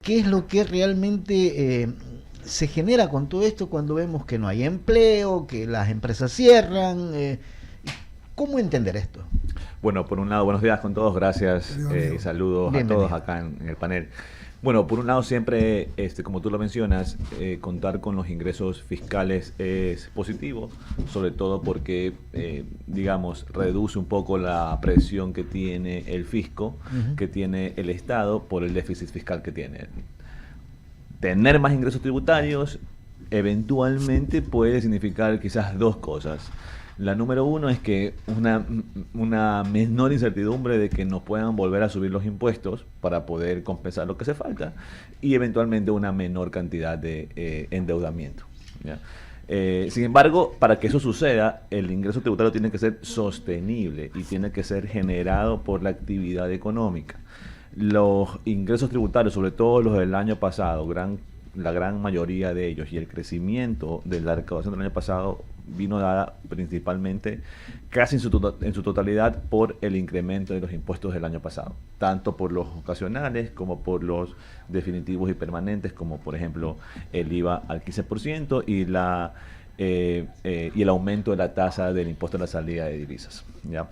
¿Qué es lo que realmente se genera con todo esto cuando vemos que no hay empleo, que las empresas cierran? ¿Cómo entender esto? Bueno, por un lado, buenos días con todos, gracias Querido y amigo. saludos a todos Bienvenido. acá en el panel. Bueno, por un lado siempre, como tú lo mencionas, contar con los ingresos fiscales es positivo, sobre todo porque, digamos, reduce un poco la presión que tiene el fisco, que tiene el Estado por el déficit fiscal que tiene. Tener más ingresos tributarios eventualmente puede significar quizás dos cosas. La número uno es que una menor incertidumbre de que nos puedan volver a subir los impuestos para poder compensar lo que hace falta y eventualmente una menor cantidad de endeudamiento. ¿Ya? Sin embargo, para que eso suceda, el ingreso tributario tiene que ser sostenible y tiene que ser generado por la actividad económica. Los ingresos tributarios, sobre todo los del año pasado, la gran mayoría de ellos y el crecimiento de la recaudación del año pasado vino dada principalmente, casi en su totalidad, por el incremento de los impuestos del año pasado, tanto por los ocasionales como por los definitivos y permanentes, como por ejemplo el IVA al 15% y el aumento de la tasa del impuesto a la salida de divisas. ¿Ya?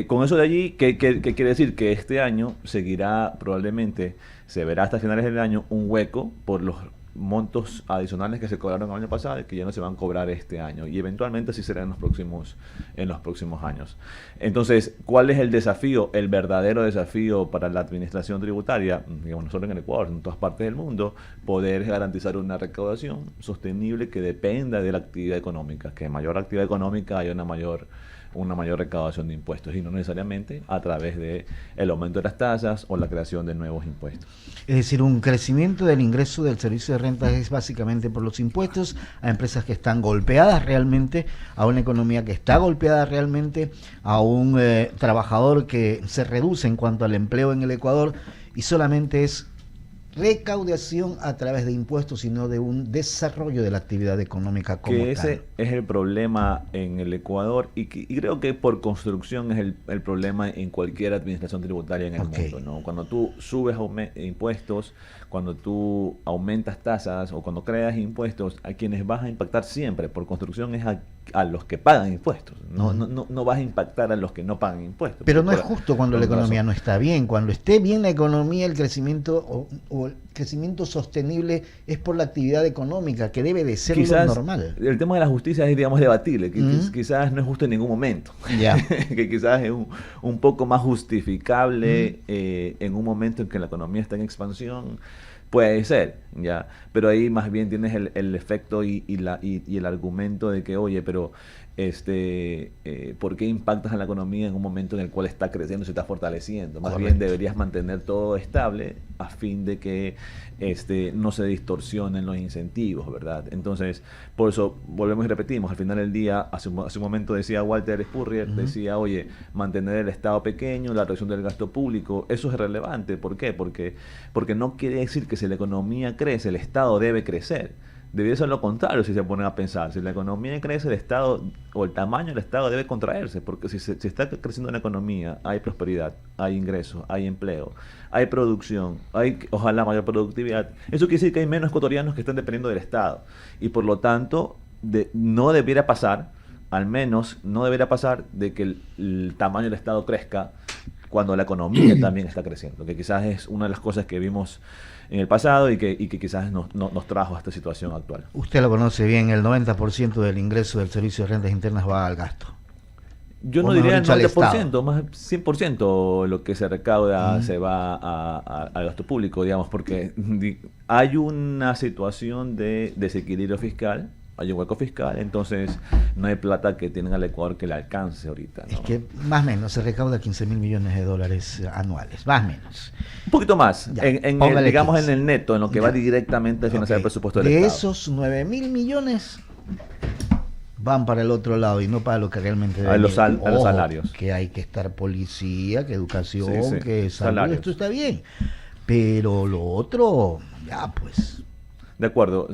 Con eso de allí, ¿qué quiere decir? Que este año seguirá probablemente, se verá hasta finales del año un hueco por los montos adicionales que se cobraron el año pasado y que ya no se van a cobrar este año, y eventualmente así será en los próximos años. Entonces, ¿cuál es el desafío, el verdadero desafío para la administración tributaria, digamos, no solo en el Ecuador, en todas partes del mundo? Poder garantizar una recaudación sostenible que dependa de la actividad económica, que mayor actividad económica haya una mayor recaudación de impuestos, y no necesariamente a través de el aumento de las tasas o la creación de nuevos impuestos. Es decir, un crecimiento del ingreso del servicio de rentas es básicamente por los impuestos a empresas que están golpeadas realmente, a una economía que está golpeada realmente, a un trabajador que se reduce en cuanto al empleo en el Ecuador, y solamente es recaudación a través de impuestos, sino de un desarrollo de la actividad económica como Que tal. ese es el problema en el Ecuador, y creo que por construcción es el problema en cualquier administración tributaria en el mundo, ¿no? Cuando tú subes impuestos, cuando tú aumentas tasas o cuando creas impuestos, a quienes vas a impactar siempre por construcción es a los que pagan impuestos. No vas a impactar a los que no pagan impuestos. Pero no es Por, justo cuando por la una economía razón. no está bien. Cuando esté bien la economía, el crecimiento o el crecimiento sostenible es por la actividad económica, que debe de ser lo Quizás normal. el tema de la justicia es, digamos, debatible, que ¿Mm? quizás no es justo en ningún momento, Ya. que quizás es un poco más ¿Mm? justificable en un momento en que la economía está en expansión, puede ser, ya, pero ahí más bien tienes el efecto y el argumento de que, oye, pero ¿por qué impactas en la economía en un momento en el cual está creciendo, se está fortaleciendo? Más bien Correcto. deberías mantener todo estable a fin de que no se distorsionen los incentivos, ¿verdad? Entonces, por eso volvemos y repetimos, al final del día, hace un momento decía Walter Spurrier, decía, oye, mantener el Estado pequeño, la reducción del gasto público, eso es relevante. ¿Por qué? Porque no quiere decir que si la economía crece, el Estado debe crecer. Debería ser lo contrario si se ponen a pensar. Si la economía crece, el Estado o el tamaño del Estado debe contraerse, porque si está creciendo la economía, hay prosperidad, hay ingresos, hay empleo, hay producción, hay ojalá mayor productividad. Eso quiere decir que hay menos ecuatorianos que están dependiendo del Estado. Y por lo tanto, no debiera pasar, al menos no debería pasar, de que el tamaño del Estado crezca cuando la economía también está creciendo, que quizás es una de las cosas que vimos en el pasado y que quizás nos trajo a esta situación actual. Usted lo conoce bien, el 90% del ingreso del servicio de rentas internas va al gasto, Yo o no mejor diría el dicho, al noventa por Estado. ciento más 100% lo que se recauda Mm. se va al gasto público, digamos, porque hay una situación de desequilibrio fiscal, hay un hueco fiscal, entonces no hay plata que tenga el Ecuador que le alcance ahorita, Es ¿no? que más o menos se recauda 15.000 millones de dólares anuales, más o menos. Un poquito más, Ya, digamos en póngale 15. el neto, en lo que va Ya. directamente a financiar el Ok. presupuesto del De Estado. esos 9.000 millones van para el otro lado y no para lo que realmente A deben ir. a los Ojo, salarios. que hay que estar policía, que Sí, educación, sí, que salud, esto salarios. está bien. Pero lo otro, ya pues. De acuerdo.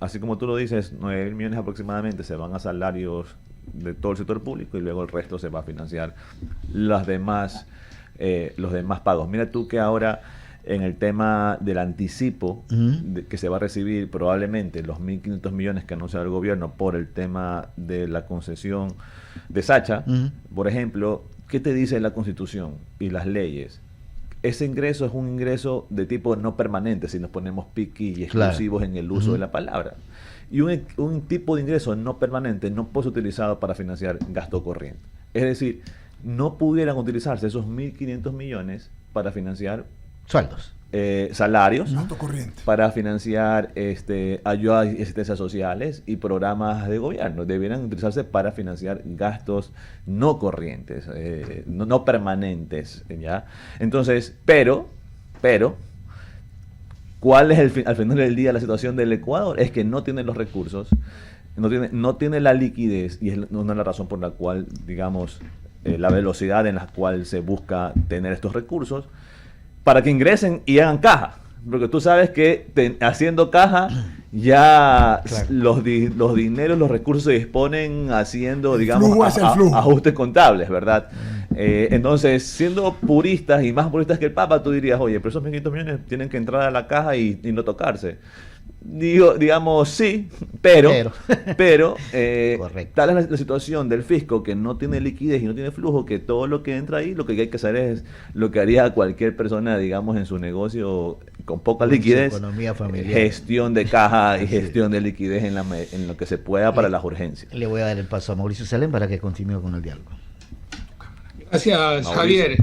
Así como tú lo dices, 9.000 millones aproximadamente se van a salarios de todo el sector público y luego el resto se va a financiar los demás pagos. Mira tú que ahora en el tema del anticipo que se va a recibir probablemente los 1.500 millones que anuncia el gobierno por el tema de la concesión de Sacha, por ejemplo, ¿qué te dice la Constitución y las leyes? Ese ingreso es un ingreso de tipo no permanente, si nos ponemos piqui y exclusivos en el uso de la palabra. Y un tipo de ingreso no permanente no puede ser utilizado para financiar gasto corriente. Es decir, no pudieran utilizarse esos 1.500 millones para financiar sueldos, salarios, para financiar ayudas y asistencias sociales y programas de gobierno. Debieran utilizarse para financiar gastos no corrientes, no permanentes, ¿ya? Entonces, pero ¿cuál es al final del día la situación del Ecuador? Es que no tiene los recursos, no tiene la liquidez, y es una de las razones por la cual, digamos, la velocidad en la cual se busca tener estos recursos, para que ingresen y hagan caja. Porque tú sabes que haciendo caja ya los dineros, los recursos se disponen haciendo, digamos, ajustes contables, ¿verdad? Entonces, siendo puristas y más puristas que el Papa, tú dirías, oye, pero esos 1.500 millones tienen que entrar a la caja y no tocarse. Digamos, sí, pero tal es la situación del fisco, que no tiene liquidez y no tiene flujo, que todo lo que entra ahí, lo que hay que hacer es lo que haría cualquier persona, digamos, en su negocio con poca liquidez, economía familiar, gestión de caja y gestión de liquidez en lo que se pueda para las urgencias. Le voy a dar el paso a Mauricio Salem para que continúe con el diálogo. Gracias, Mauricio. Javier.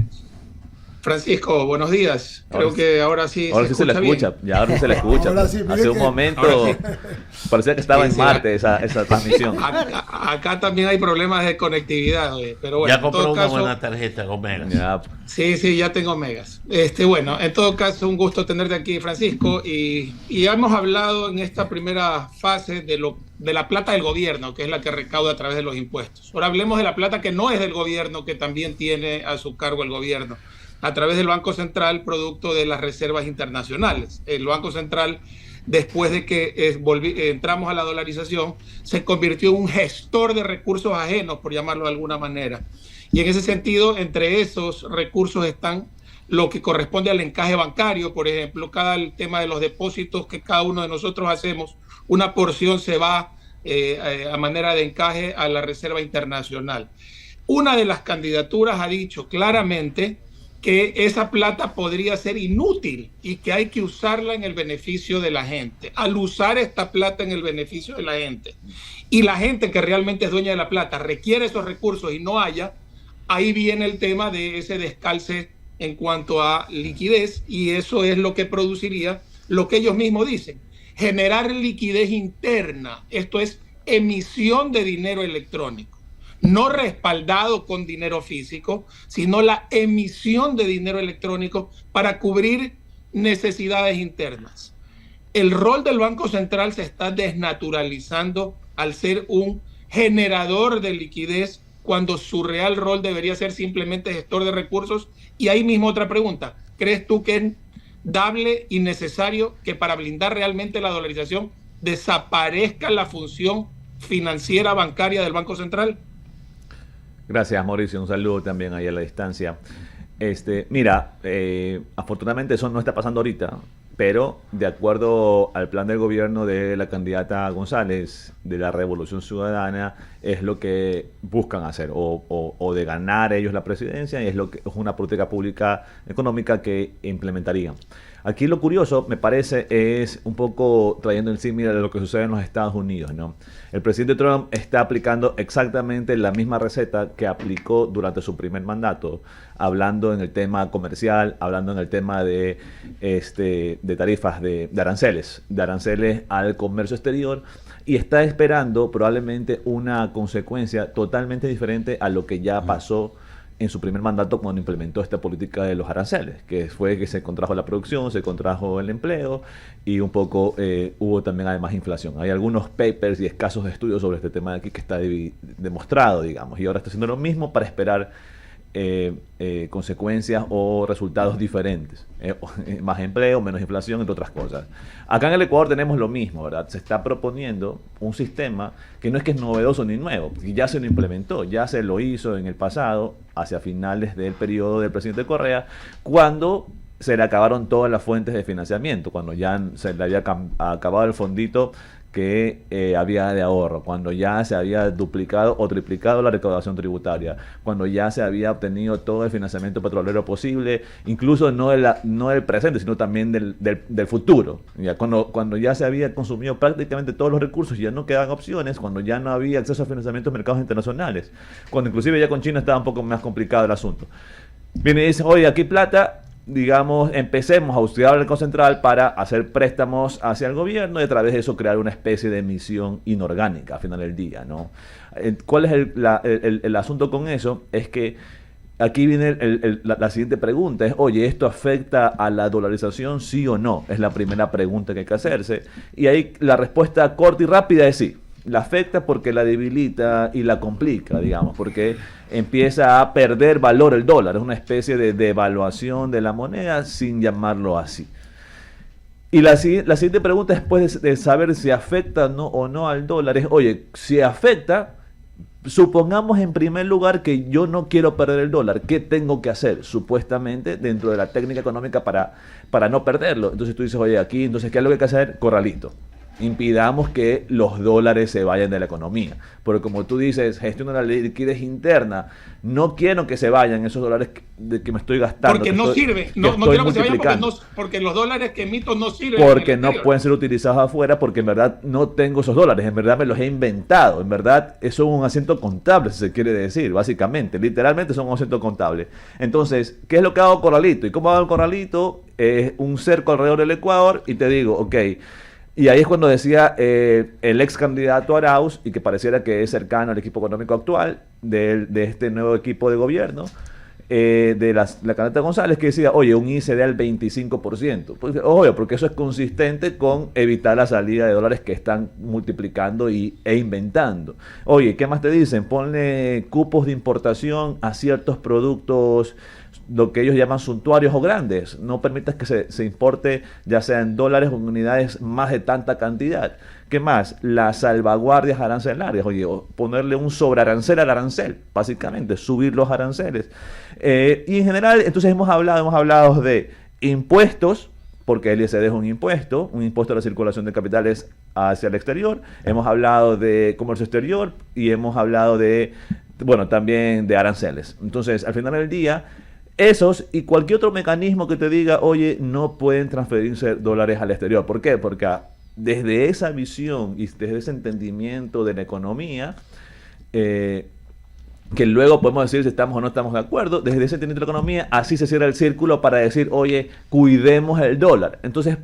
Francisco, buenos días. Creo que ahora sí se le escucha. Ya ahora sí se le escucha. Sí, hace un momento parecía que estaba en Marte esa transmisión. Acá también hay problemas de conectividad, pero bueno. Ya compró una buena tarjeta con megas. Ya. Sí, ya tengo megas. Bueno, en todo caso, un gusto tenerte aquí, Francisco. Y hemos hablado en esta primera fase de la plata del gobierno, que es la que recauda a través de los impuestos. Ahora hablemos de la plata que no es del gobierno, que también tiene a su cargo el gobierno, a través del Banco Central, producto de las reservas internacionales. El Banco Central, después de que entramos a la dolarización, se convirtió en un gestor de recursos ajenos, por llamarlo de alguna manera. Y en ese sentido, entre esos recursos están lo que corresponde al encaje bancario, por ejemplo, el tema de los depósitos que cada uno de nosotros hacemos, una porción se va a manera de encaje a la reserva internacional. Una de las candidaturas ha dicho claramente que esa plata podría ser inútil y que hay que usarla en el beneficio de la gente. Al usar esta plata en el beneficio de la gente, y la gente que realmente es dueña de la plata requiere esos recursos y no haya, ahí viene el tema de ese descalce en cuanto a liquidez, y eso es lo que produciría lo que ellos mismos dicen: generar liquidez interna. Esto es emisión de dinero electrónico, no respaldado con dinero físico, sino la emisión de dinero electrónico para cubrir necesidades internas. El rol del Banco Central se está desnaturalizando al ser un generador de liquidez, cuando su real rol debería ser simplemente gestor de recursos. Y ahí mismo otra pregunta: ¿crees tú que es dable y necesario que para blindar realmente la dolarización desaparezca la función financiera bancaria del Banco Central? Gracias, Mauricio. Un saludo también ahí a la distancia. Mira, afortunadamente eso no está pasando ahorita, pero de acuerdo al plan del gobierno de la candidata González de la Revolución Ciudadana, es lo que buscan hacer, o de ganar ellos la presidencia, y es una política pública económica que implementarían. Aquí lo curioso, me parece, es un poco trayendo el símil de lo que sucede en los Estados Unidos, ¿no? El presidente Trump está aplicando exactamente la misma receta que aplicó durante su primer mandato, hablando en el tema comercial, hablando en el tema de tarifas de aranceles al comercio exterior, y está esperando probablemente una consecuencia totalmente diferente a lo que ya pasó en su primer mandato cuando implementó esta política de los aranceles, que fue que se contrajo la producción, se contrajo el empleo, y un poco hubo también además inflación. Hay algunos papers y escasos estudios sobre este tema de aquí que está demostrado, digamos, y ahora está haciendo lo mismo para esperar consecuencias o resultados diferentes, más empleo, menos inflación, entre otras cosas. Acá en el Ecuador tenemos lo mismo, ¿verdad? Se está proponiendo un sistema que no es novedoso ni nuevo, que ya se lo implementó, ya se lo hizo en el pasado, hacia finales del periodo del presidente Correa, cuando se le acabaron todas las fuentes de financiamiento, cuando ya se le había acabado el fondito que había de ahorro, cuando ya se había duplicado o triplicado la recaudación tributaria, cuando ya se había obtenido todo el financiamiento petrolero posible, incluso no del presente, sino también del futuro. Ya cuando ya se había consumido prácticamente todos los recursos, ya no quedaban opciones, cuando ya no había acceso a financiamiento en mercados internacionales, cuando inclusive ya con China estaba un poco más complicado el asunto. Viene y dice, oye, aquí plata, digamos, empecemos a utilizar el Banco Central para hacer préstamos hacia el gobierno y a través de eso crear una especie de emisión inorgánica al final del día, ¿no? ¿Cuál es el asunto con eso? Es que aquí viene la siguiente pregunta, es, oye, ¿esto afecta a la dolarización, sí o no? Es la primera pregunta que hay que hacerse. Y ahí la respuesta corta y rápida es sí. La afecta porque la debilita y la complica, digamos, porque empieza a perder valor el dólar. Es una especie de devaluación de la moneda sin llamarlo así. Y la siguiente pregunta después de saber si afecta o no al dólar es, oye, si afecta, supongamos en primer lugar que yo no quiero perder el dólar, ¿qué tengo que hacer? Supuestamente dentro de la técnica económica para no perderlo. Entonces tú dices, oye, aquí, entonces, ¿qué es lo que hay que hacer? Corralito. Impidamos que los dólares se vayan de la economía. Porque como tú dices, gestiona la liquidez interna. No quiero que se vayan esos dólares que me estoy gastando. Porque no sirve. No quiero que se vayan porque los dólares que emito no sirven. Porque no pueden ser utilizados afuera, porque en verdad no tengo esos dólares. En verdad me los he inventado. En verdad eso es un asiento contable, si se quiere decir, básicamente. Literalmente son un asiento contable. Entonces, ¿qué es lo que hago corralito? ¿Y cómo hago el corralito? Es un cerco alrededor del Ecuador y te digo, ok. Y ahí es cuando decía el ex candidato Arauz, y que pareciera que es cercano al equipo económico actual de este nuevo equipo de gobierno, de la candidata González, que decía, oye, un ICD al 25%. Pues, obvio, porque eso es consistente con evitar la salida de dólares que están multiplicando e inventando. Oye, ¿qué más te dicen? Ponle cupos de importación a ciertos productos, lo que ellos llaman suntuarios o grandes. No permitas que se importe, ya sea en dólares o en unidades, más de tanta cantidad. ¿Qué más? Las salvaguardias arancelarias. Oye, ponerle un sobrearancel al arancel, básicamente, subir los aranceles. Y en general, entonces hemos hablado de impuestos, porque el ISD es un impuesto a la circulación de capitales hacia el exterior. Hemos hablado de comercio exterior y hemos hablado de, bueno, también de aranceles. Entonces, al final del día, esos y cualquier otro mecanismo que te diga, oye, no pueden transferirse dólares al exterior. ¿Por qué? Porque desde esa visión y desde ese entendimiento de la economía, que luego podemos decir si estamos o no estamos de acuerdo, desde ese entendimiento de la economía, así se cierra el círculo para decir, oye, cuidemos el dólar. Entonces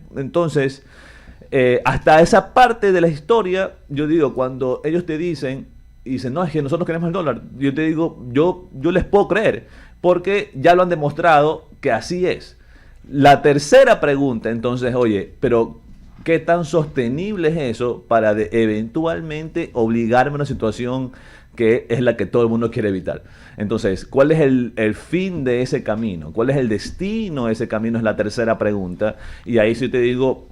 hasta esa parte de la historia, yo digo, cuando ellos te dicen, y dicen, no, es que nosotros queremos el dólar, yo te digo, yo les puedo creer, porque ya lo han demostrado que así es. La tercera pregunta, entonces, oye, pero ¿qué tan sostenible es eso para eventualmente obligarme a una situación que es la que todo el mundo quiere evitar? Entonces, ¿cuál es el fin de ese camino? ¿Cuál es el destino de ese camino? Es la tercera pregunta. Y ahí sí te digo,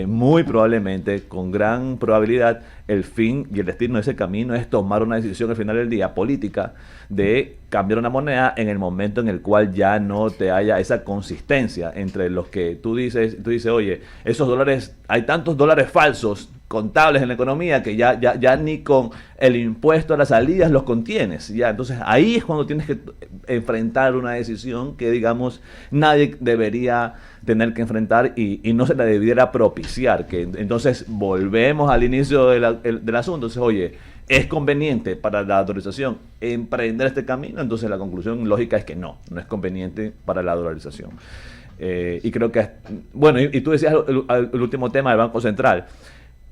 muy probablemente, con gran probabilidad, el fin y el destino de ese camino es tomar una decisión al final del día política de cambiar una moneda en el momento en el cual ya no te haya esa consistencia entre los que tú dices, oye, esos dólares, hay tantos dólares falsos contables en la economía que ya ni con el impuesto a las salidas los contienes. Ya, entonces ahí es cuando tienes que enfrentar una decisión que, digamos, nadie debería tener que enfrentar y no se la debiera propiciar. Que entonces volvemos al inicio del asunto. Entonces, oye, ¿es conveniente para la dolarización emprender este camino? Entonces la conclusión lógica es que no es conveniente para la dolarización. Y creo que, bueno, y tú decías el último tema del Banco Central.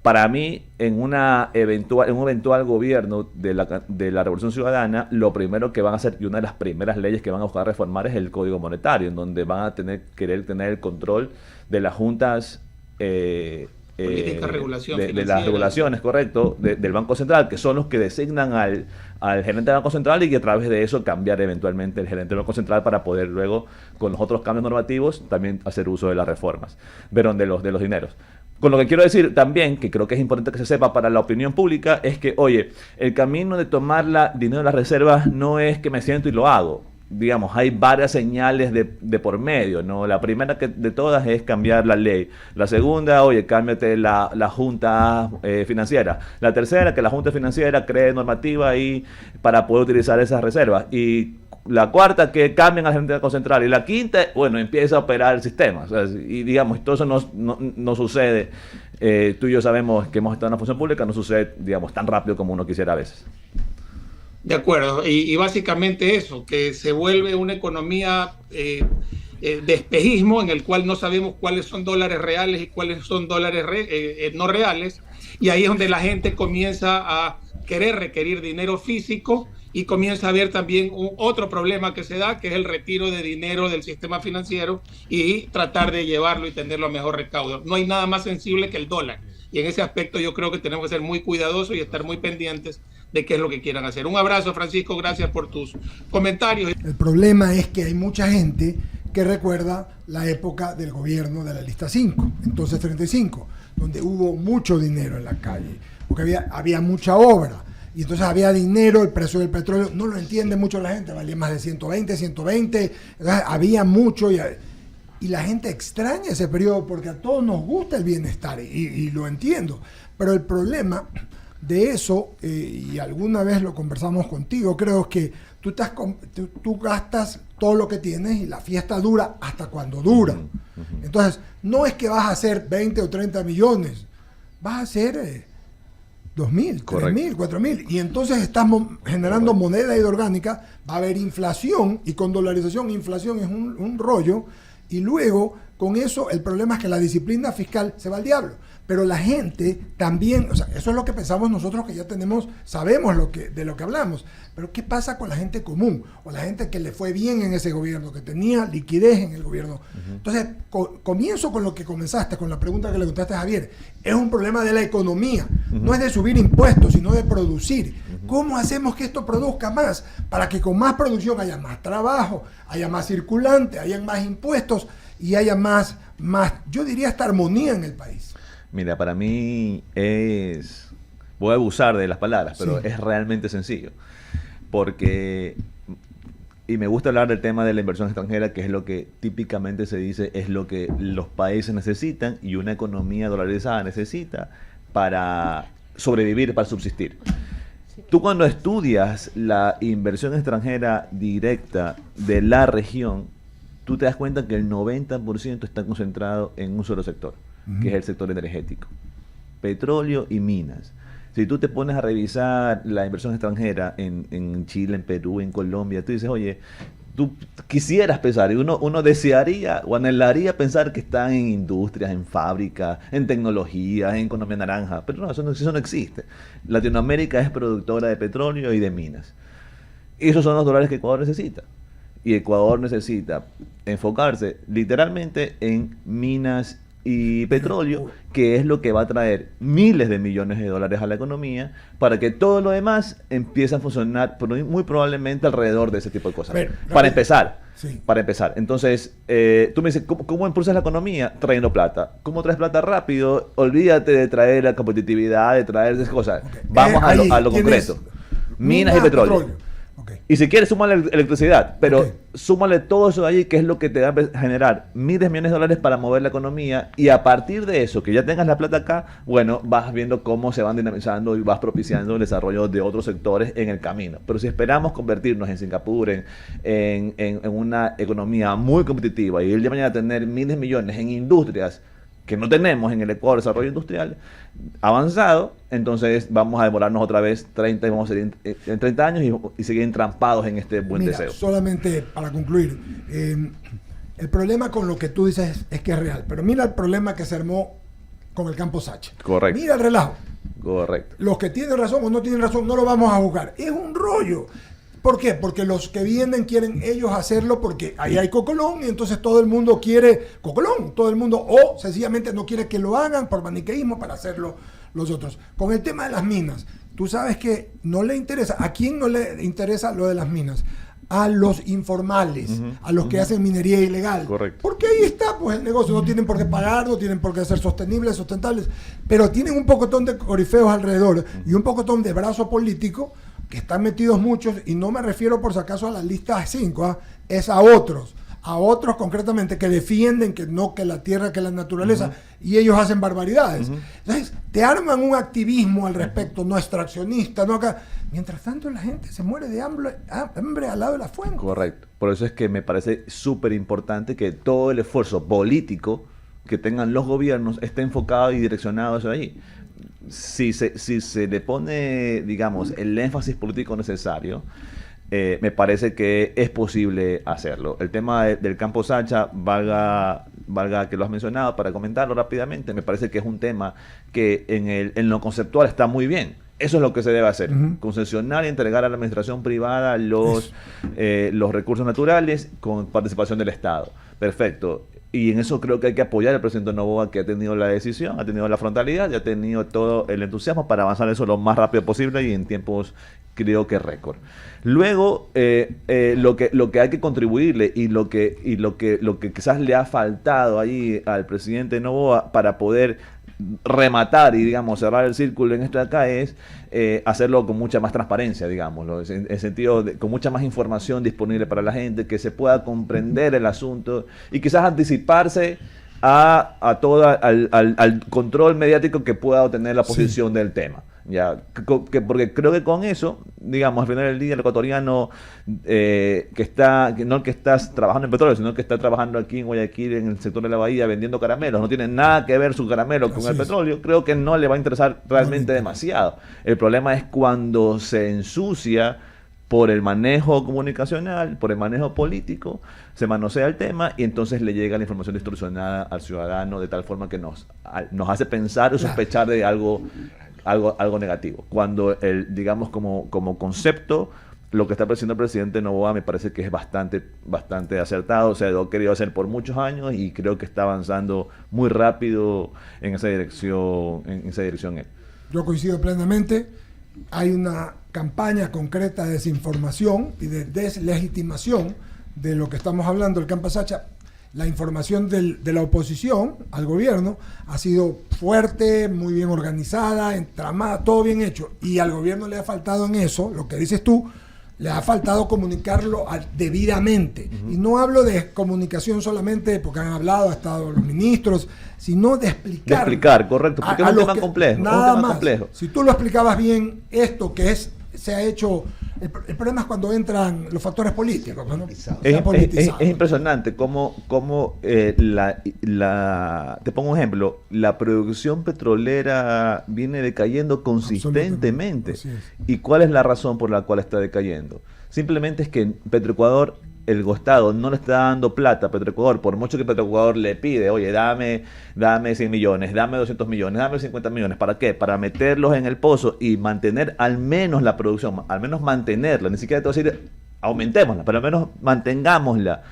Para mí, en un eventual gobierno de la Revolución Ciudadana, lo primero que van a hacer, y una de las primeras leyes que van a buscar reformar, es el Código Monetario, en donde van a querer tener el control de las juntas política, regulación de las regulaciones, correcto, del Banco Central, que son los que designan al gerente del Banco Central, y que a través de eso cambiar eventualmente el gerente del Banco Central para poder luego, con los otros cambios normativos, también hacer uso de las reformas, pero de los dineros. Con lo que quiero decir también, que creo que es importante que se sepa para la opinión pública, es que, oye, el camino de tomar dinero de las reservas no es que me siento y lo hago. digamos, hay varias señales de por medio, ¿no? La primera de todas es cambiar la ley. La segunda, oye, cámbiate la junta financiera. La tercera, que la junta financiera cree normativa ahí para poder utilizar esas reservas. Y la cuarta, que cambien a la gente central. Y la quinta, bueno, empieza a operar el sistema. O sea, y digamos, todo eso no sucede. Tú y yo sabemos que hemos estado en la función pública, no sucede, digamos, tan rápido como uno quisiera a veces. De acuerdo, y básicamente eso, que se vuelve una economía de espejismo en el cual no sabemos cuáles son dólares reales y cuáles son dólares no reales, y ahí es donde la gente comienza a requerir dinero físico y comienza a ver también otro problema que se da, que es el retiro de dinero del sistema financiero y tratar de llevarlo y tenerlo a mejor recaudo. No hay nada más sensible que el dólar, y en ese aspecto yo creo que tenemos que ser muy cuidadosos y estar muy pendientes de qué es lo que quieran hacer. Un abrazo, Francisco, gracias por tus comentarios. El problema es que hay mucha gente que recuerda la época del gobierno de la lista 5, entonces 35, donde hubo mucho dinero en la calle, porque había mucha obra, y entonces había dinero, el precio del petróleo, no lo entiende mucho la gente, valía más de 120, había mucho, y la gente extraña ese periodo porque a todos nos gusta el bienestar, y lo entiendo, pero el problema de eso, y alguna vez lo conversamos contigo, creo que tú gastas todo lo que tienes y la fiesta dura hasta cuando dura. Entonces, no es que vas a hacer 20 o 30 millones, vas a hacer 2.000, 3.000, 4.000, y entonces estás generando moneda orgánica, va a haber inflación, y con dolarización, inflación es un rollo, y luego, con eso, el problema es que la disciplina fiscal se va al diablo. Pero la gente también, o sea, eso es lo que pensamos nosotros que ya sabemos de lo que hablamos. Pero ¿qué pasa con la gente común? O la gente que le fue bien en ese gobierno, que tenía liquidez en el gobierno. Entonces, comienzo con lo que comenzaste, con la pregunta que le contaste a Javier. Es un problema de la economía. No es de subir impuestos, sino de producir. ¿Cómo hacemos que esto produzca más? Para que con más producción haya más trabajo, haya más circulante, haya más impuestos y haya más, yo diría, esta armonía en el país. Mira, para mí voy a abusar de las palabras, pero sí, es realmente sencillo. Porque, y me gusta hablar del tema de la inversión extranjera, que es lo que típicamente se dice, es lo que los países necesitan y una economía dolarizada necesita para sobrevivir, para subsistir. Tú cuando estudias la inversión extranjera directa de la región, tú te das cuenta que el 90% está concentrado en un solo sector, que es el sector energético, petróleo y minas. Si tú te pones a revisar la inversión extranjera en Chile, en Perú, en Colombia, tú dices, oye, tú quisieras pensar, y uno desearía o anhelaría pensar que están en industrias, en fábricas, en tecnología, en economía naranja, pero no, eso no existe. Latinoamérica es productora de petróleo y de minas. Y esos son los dólares que Ecuador necesita. Y Ecuador necesita enfocarse literalmente en minas y petróleo, que es lo que va a traer miles de millones de dólares a la economía para que todo lo demás empiece a funcionar muy probablemente alrededor de ese tipo de cosas. Para empezar. Entonces, tú me dices, ¿cómo impulsas la economía? Trayendo plata. ¿Cómo traes plata rápido? Olvídate de traer la competitividad, de traer esas cosas. Vamos a lo concreto. Minas y petróleo. Y si quieres, súmale electricidad, pero súmale todo eso de allí, que es lo que te va a generar miles de millones de dólares para mover la economía, y a partir de eso, que ya tengas la plata acá, bueno, vas viendo cómo se van dinamizando y vas propiciando el desarrollo de otros sectores en el camino. Pero si esperamos convertirnos en Singapur, en una economía muy competitiva, y el día de mañana tener miles de millones en industrias que no tenemos en el Ecuador, desarrollo industrial avanzado, entonces vamos a demorarnos otra vez 30 y vamos a seguir en 30 años y seguir entrampados en este buen deseo. Solamente para concluir, el problema con lo que tú dices es que es real, pero mira el problema que se armó con el Campo Sacha. Correcto. Mira el relajo. Correcto. Los que tienen razón o no tienen razón no lo vamos a juzgar. Es un rollo. ¿Por qué? Porque los que vienen quieren ellos hacerlo porque ahí hay cocolón y entonces todo el mundo quiere cocolón, todo el mundo, o sencillamente no quiere que lo hagan por maniqueísmo para hacerlo los otros. Con el tema de las minas, tú sabes que no le interesa, ¿a quién no le interesa lo de las minas? A los informales, a los que hacen minería ilegal. Correcto. Porque ahí está pues el negocio, no tienen por qué pagar, no tienen por qué ser sostenibles, sustentables, pero tienen un pocotón de corifeos alrededor y un pocotón de brazo político que están metidos muchos, y no me refiero por si acaso a la lista 5, es a otros concretamente que defienden que la tierra, que la naturaleza, y ellos hacen barbaridades. Entonces, te arman un activismo al respecto, no extraccionista, no acá. Mientras tanto, la gente se muere de hambre al lado de la fuente. Correcto. Por eso es que me parece súper importante que todo el esfuerzo político que tengan los gobiernos esté enfocado y direccionado hacia allí. Si se le pone, digamos, el énfasis político necesario, me parece que es posible hacerlo. El tema del campo Sacha, valga que lo has mencionado, para comentarlo rápidamente, me parece que es un tema que en lo conceptual está muy bien. Eso es lo que se debe hacer, concesionar y entregar a la administración privada los recursos naturales con participación del Estado. Perfecto. Y en eso creo que hay que apoyar al presidente Noboa, que ha tenido la decisión, ha tenido la frontalidad y ha tenido todo el entusiasmo para avanzar eso lo más rápido posible y en tiempos, creo que récord. Luego, lo que hay que contribuirle y lo que quizás le ha faltado ahí al presidente Noboa para poder rematar y, digamos, cerrar el círculo en esto de acá es hacerlo con mucha más transparencia, digamos, en el sentido de con mucha más información disponible para la gente, que se pueda comprender el asunto y quizás anticiparse al control mediático que pueda obtener la posición del tema. Ya, porque creo que con eso, digamos, al final del día el ecuatoriano no el que está trabajando en petróleo, sino el que está trabajando aquí en Guayaquil en el sector de la bahía vendiendo caramelos, no tiene nada que ver su caramelo con el petróleo, creo que no le va a interesar realmente demasiado. El problema es cuando se ensucia por el manejo comunicacional, por el manejo político, se manosea el tema y entonces le llega la información distorsionada al ciudadano de tal forma que nos hace pensar o sospechar de algo negativo. Cuando digamos como concepto, lo que está presentando el presidente Noboa me parece que es bastante acertado. O sea, lo ha querido hacer por muchos años y creo que está avanzando muy rápido en esa dirección él. Yo coincido plenamente. Hay una campaña concreta de desinformación y de deslegitimación de lo que estamos hablando del Campo Sacha. La información de la oposición al gobierno ha sido fuerte, muy bien organizada, entramada, todo bien hecho. Y al gobierno le ha faltado en eso, lo que dices tú, le ha faltado comunicarlo debidamente. Y no hablo de comunicación solamente porque han hablado, han estado los ministros, sino de explicar. De explicar, correcto, porque es un tema complejo. Nada más. Si tú lo explicabas bien, esto que se ha hecho. El problema es cuando entran los factores políticos, ¿no? Es impresionante cómo te pongo un ejemplo, la producción petrolera viene decayendo consistentemente. ¿Y cuál es la razón por la cual está decayendo? Simplemente es que Petroecuador, el Estado no le está dando plata a Petroecuador, por mucho que Petroecuador le pide, oye, dame 100 millones, dame 200 millones, dame 50 millones, ¿para qué? Para meterlos en el pozo y mantener al menos la producción, al menos mantenerla, ni siquiera te voy a decir aumentémosla, pero al menos mantengámosla.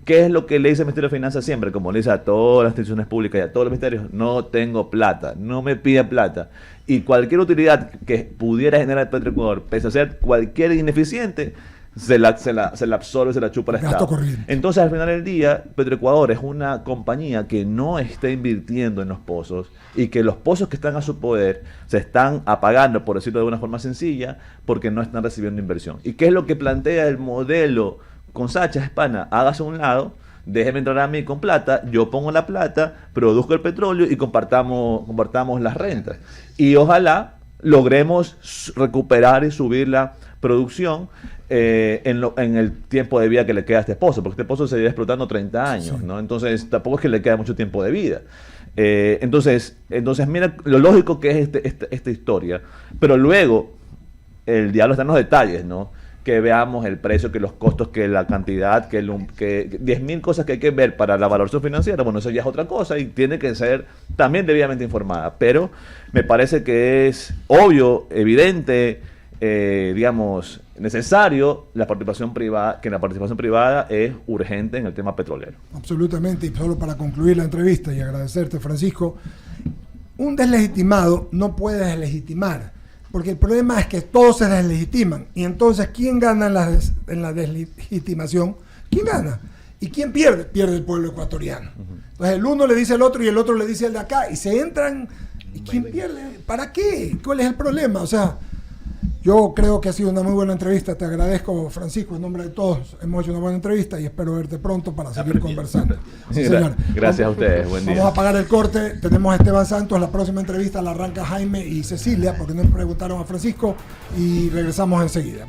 ¿Qué es lo que le dice el Ministerio de Finanzas siempre? Como le dice a todas las instituciones públicas y a todos los ministerios, no tengo plata, no me pide plata. Y cualquier utilidad que pudiera generar Petroecuador, pese a ser cualquier ineficiente, se la absorbe, se la chupa el Estado. Entonces, al final del día, Petroecuador es una compañía que no está invirtiendo en los pozos y que los pozos que están a su poder se están apagando, por decirlo de una forma sencilla, porque no están recibiendo inversión. ¿Y qué es lo que plantea el modelo con Sacha? Hispana, hágase a un lado, déjeme entrar a mí con plata, yo pongo la plata, produzco el petróleo y compartamos las rentas. Y ojalá logremos recuperar y subir la producción en el tiempo de vida que le queda a este pozo, porque este pozo se lleva explotando 30 años, ¿no? Entonces tampoco es que le queda mucho tiempo de vida. Entonces mira lo lógico que es esta historia, pero luego el diablo está en los detalles, ¿no? Que veamos el precio, que los costos, que la cantidad, que 10.000 cosas que hay que ver para la valoración financiera. Bueno, eso ya es otra cosa y tiene que ser también debidamente informada, pero me parece que es obvio, evidente, digamos, necesario la participación privada, que la participación privada es urgente en el tema petrolero. Absolutamente, y solo para concluir la entrevista y agradecerte, Francisco, un deslegitimado no puede deslegitimar, porque el problema es que todos se deslegitiman, y entonces ¿quién gana en la deslegitimación? ¿Quién gana? ¿Y quién pierde? Pierde el pueblo ecuatoriano. Entonces el uno le dice al otro y el otro le dice al de acá, y se entran, ¿y quién pierde? ¿Para qué? ¿Cuál es el problema? O sea, Yo creo que ha sido una muy buena entrevista. Te agradezco, Francisco, en nombre de todos. Hemos hecho una buena entrevista y espero verte pronto para seguir conversando. Sí, señor. Gracias a ustedes. Buen día. Vamos a apagar el corte. Tenemos a Esteban Santos. La próxima entrevista la arranca Jaime y Cecilia, porque nos preguntaron a Francisco, y regresamos enseguida.